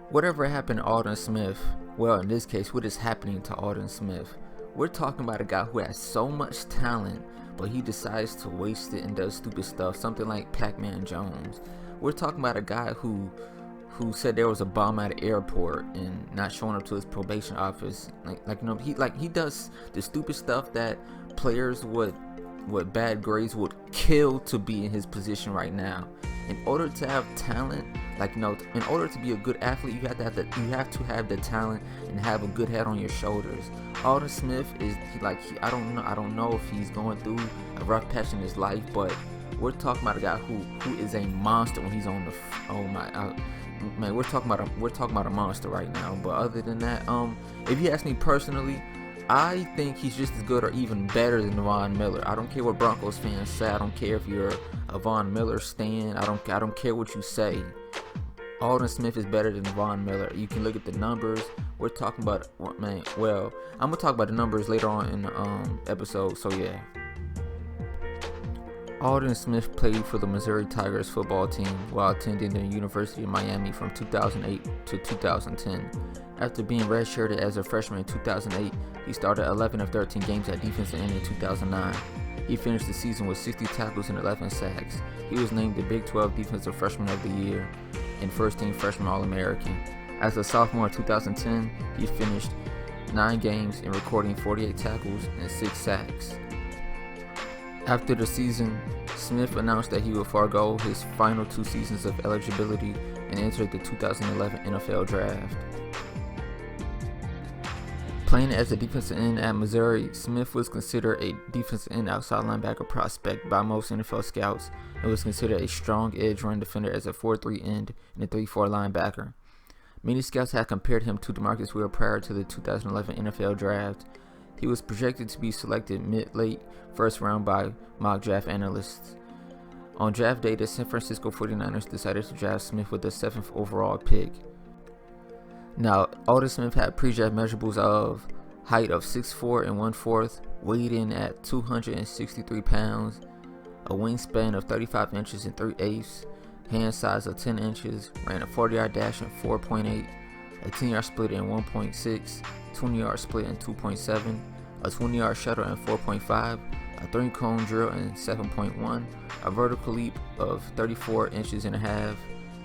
Whatever happened to Aldon Smith, well, in this case, what is happening to Aldon Smith? We're talking about a guy who has so much talent, but he decides to waste it and does stupid stuff, something like Pac-Man Jones. We're talking about a guy who said there was a bomb at an airport and not showing up to his probation office. He does the stupid stuff that players with bad grades would kill to be in his position right now. In order to have talent, in order to be a good athlete, you have to have the talent and have a good head on your shoulders. Aldon Smith I don't know if he's going through a rough patch in his life, but we're talking about a guy who is a monster when he's on the man. We're talking about a monster right now. But other than that, if you ask me personally, I think he's just as good or even better than Von Miller. I don't care what Broncos fans say. I don't care if you're a Von Miller stan. I don't care what you say. Aldon Smith is better than Von Miller. You can look at the numbers. We're talking about Well, I'm gonna talk about the numbers later on in the episode. So yeah. Aldon Smith played for the Missouri Tigers football team while attending the University of Miami from 2008 to 2010. After being redshirted as a freshman in 2008, he started 11 of 13 games at defensive end in 2009. He finished the season with 60 tackles and 11 sacks. He was named the Big 12 Defensive Freshman of the Year and First Team Freshman All-American. As a sophomore in 2010, he finished 9 games and recording 48 tackles and 6 sacks. After the season, Smith announced that he would forego his final 2 seasons of eligibility and entered the 2011 NFL Draft. Playing as a defensive end at Missouri, Smith was considered a defensive end outside linebacker prospect by most NFL scouts and was considered a strong edge run defender as a 4-3 end and a 3-4 linebacker. Many scouts had compared him to DeMarcus Ware prior to the 2011 NFL Draft. He was projected to be selected mid-late first round by mock draft analysts. On draft day, the San Francisco 49ers decided to draft Smith with the 7th overall pick. Now, Aldon Smith had pre-draft measurables of height of 6'4" and 1/4, weighed in at 263 pounds, a wingspan of 35 inches and 3/8, hand size of 10 inches, ran a 40-yard dash in 4.8, a 10-yard split in 1.6, 20-yard split in 2.7, a 20-yard shuttle in 4.5, a 3-cone drill in 7.1, a vertical leap of 34 inches and a half,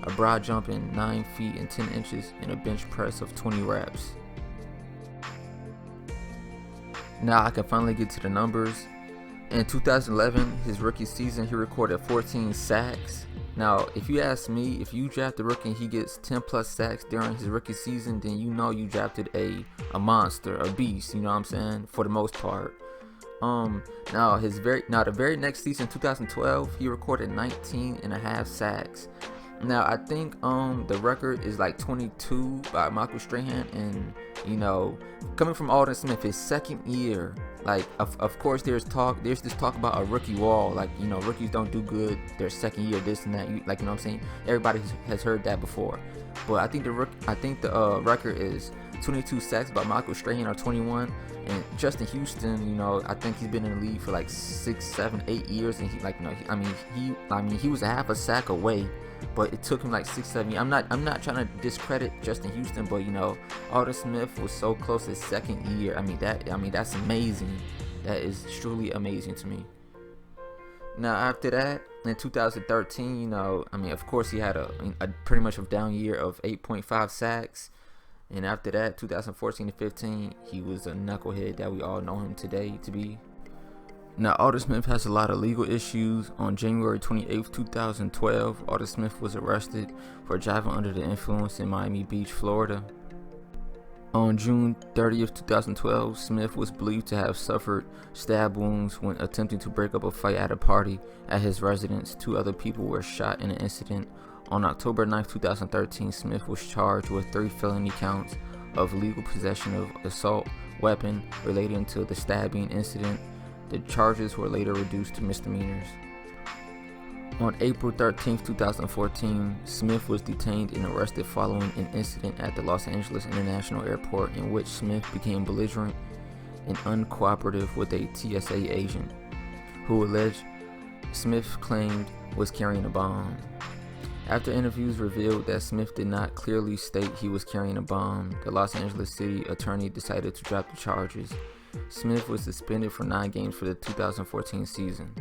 a broad jump in 9 feet and 10 inches, and a bench press of 20 reps. Now I can finally get to the numbers. In 2011, his rookie season, he recorded 14 sacks. Now, if you ask me, if you draft a rookie and he gets 10 plus sacks during his rookie season, then you know you drafted a monster, a beast, you know what I'm saying, for the most part. The very next season, 2012, he recorded 19 and a half sacks. Now, I think the record is like 22 by Michael Strahan, and coming from Aldon Smith, his second year, of course there's this talk about a rookie wall, rookies don't do good their second year, this and that, you know what I'm saying? Everybody has heard that before, but I think the record is 22 sacks by Michael Strahan, or 21. And Justin Houston, I think he's been in the league for like 6, 7, 8 years, and he was a half a sack away, but it took him like 6, 7 years. I'm not trying to discredit Justin Houston, but Aldon Smith was so close his second year. That's amazing. That is truly amazing to me. Now after that, in 2013, of course he had a pretty much a down year of 8.5 sacks. And after that, 2014 to 15, he was a knucklehead that we all know him today to be. Now, Aldon Smith has a lot of legal issues. On January 28, 2012, Aldon Smith was arrested for driving under the influence in Miami Beach, Florida. On June 30, 2012, Smith was believed to have suffered stab wounds when attempting to break up a fight at a party at his residence. 2 other people were shot in an incident. On October 9, 2013, Smith was charged with 3 felony counts of legal possession of assault weapon relating to the stabbing incident. The charges were later reduced to misdemeanors. On April 13, 2014, Smith was detained and arrested following an incident at the Los Angeles International Airport in which Smith became belligerent and uncooperative with a TSA agent who alleged Smith claimed was carrying a bomb. After interviews revealed that Smith did not clearly state he was carrying a bomb, the Los Angeles City attorney decided to drop the charges. Smith was suspended for 9 games for the 2014 season.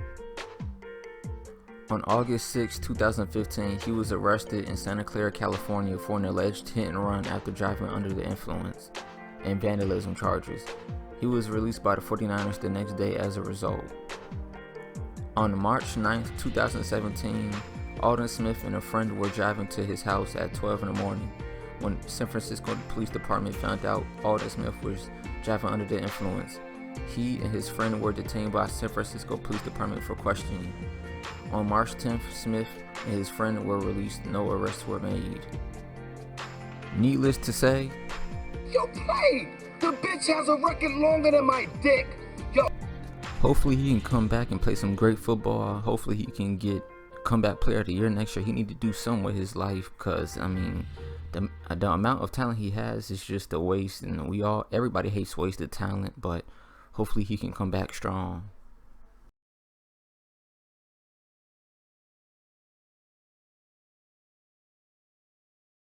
On August 6, 2015, he was arrested in Santa Clara, California for an alleged hit and run after driving under the influence and vandalism charges. He was released by the 49ers the next day as a result. On March 9, 2017, Aldon Smith and a friend were driving to his house at 12 in the morning when San Francisco Police Department found out Aldon Smith was driving under the influence. He and his friend were detained by San Francisco Police Department for questioning. On March 10th, Smith and his friend were released. No arrests were made. Needless to say, yo, play! The bitch has a record longer than my dick! Yo. Hopefully he can come back and play some great football. Hopefully he can get comeback player of the year next year. He need to do something with his life, because I mean the amount of talent he has is just a waste, and everybody hates wasted talent, but hopefully he can come back strong.